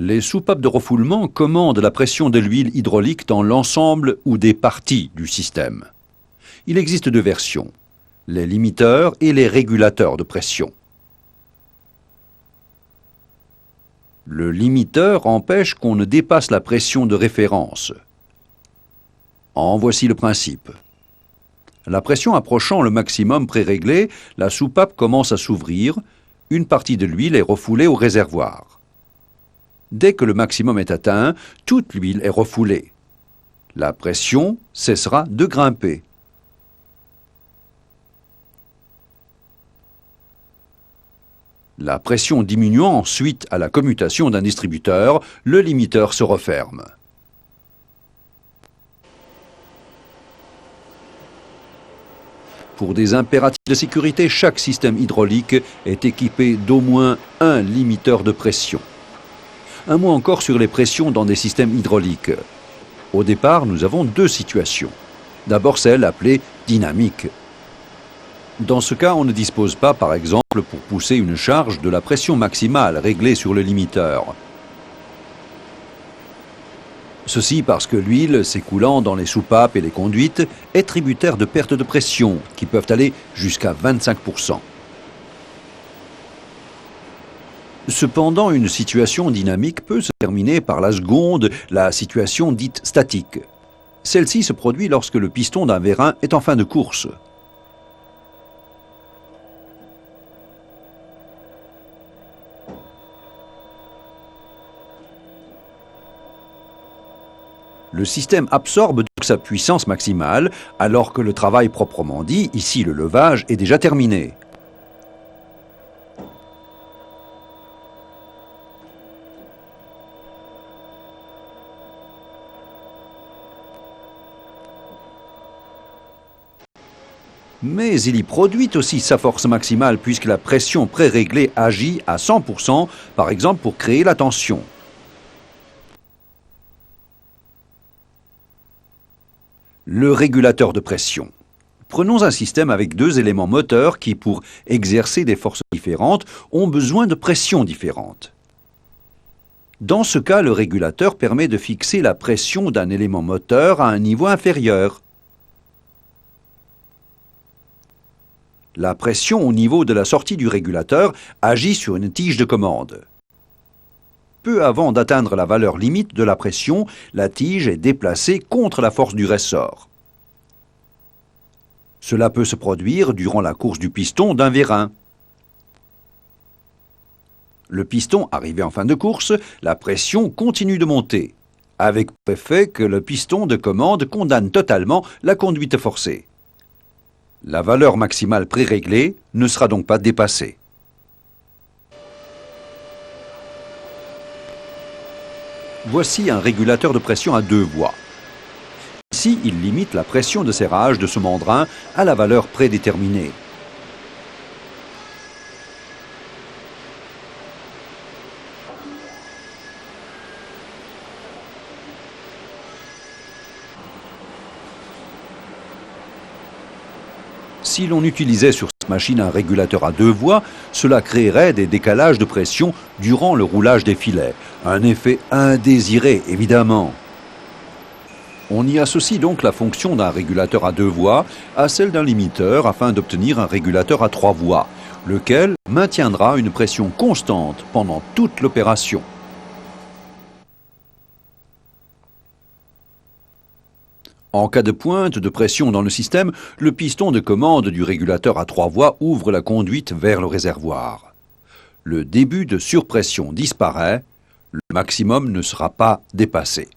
Les soupapes de refoulement commandent la pression de l'huile hydraulique dans l'ensemble ou des parties du système. Il existe deux versions, les limiteurs et les régulateurs de pression. Le limiteur empêche qu'on ne dépasse la pression de référence. En voici le principe. La pression approchant le maximum préréglé, la soupape commence à s'ouvrir, une partie de l'huile est refoulée au réservoir. Dès que le maximum est atteint, toute l'huile est refoulée. La pression cessera de grimper. La pression diminuant suite à la commutation d'un distributeur, le limiteur se referme. Pour des impératifs de sécurité, chaque système hydraulique est équipé d'au moins un limiteur de pression. Un mot encore sur les pressions dans des systèmes hydrauliques. Au départ, nous avons deux situations. D'abord celle appelée dynamique. Dans ce cas, on ne dispose pas, par exemple, pour pousser une charge, de la pression maximale réglée sur le limiteur. Ceci parce que l'huile s'écoulant dans les soupapes et les conduites est tributaire de pertes de pression qui peuvent aller jusqu'à 25%. Cependant, une situation dynamique peut se terminer par la seconde, la situation dite statique. Celle-ci se produit lorsque le piston d'un vérin est en fin de course. Le système absorbe donc sa puissance maximale, alors que le travail proprement dit, ici le levage, est déjà terminé. Mais il y produit aussi sa force maximale puisque la pression préréglée agit à 100%, par exemple pour créer la tension. Le régulateur de pression. Prenons un système avec deux éléments moteurs qui, pour exercer des forces différentes, ont besoin de pressions différentes. Dans ce cas, le régulateur permet de fixer la pression d'un élément moteur à un niveau inférieur. La pression au niveau de la sortie du régulateur agit sur une tige de commande. Peu avant d'atteindre la valeur limite de la pression, la tige est déplacée contre la force du ressort. Cela peut se produire durant la course du piston d'un vérin. Le piston arrivé en fin de course, la pression continue de monter, avec pour effet que le piston de commande condamne totalement la conduite forcée. La valeur maximale préréglée ne sera donc pas dépassée. Voici un régulateur de pression à deux voies. Ici, il limite la pression de serrage de ce mandrin à la valeur prédéterminée. Si l'on utilisait sur cette machine un régulateur à deux voies, cela créerait des décalages de pression durant le roulage des filets. Un effet indésiré, évidemment. On y associe donc la fonction d'un régulateur à deux voies à celle d'un limiteur afin d'obtenir un régulateur à trois voies, lequel maintiendra une pression constante pendant toute l'opération. En cas de pointe de pression dans le système, le piston de commande du régulateur à trois voies ouvre la conduite vers le réservoir. Le début de surpression disparaît, le maximum ne sera pas dépassé.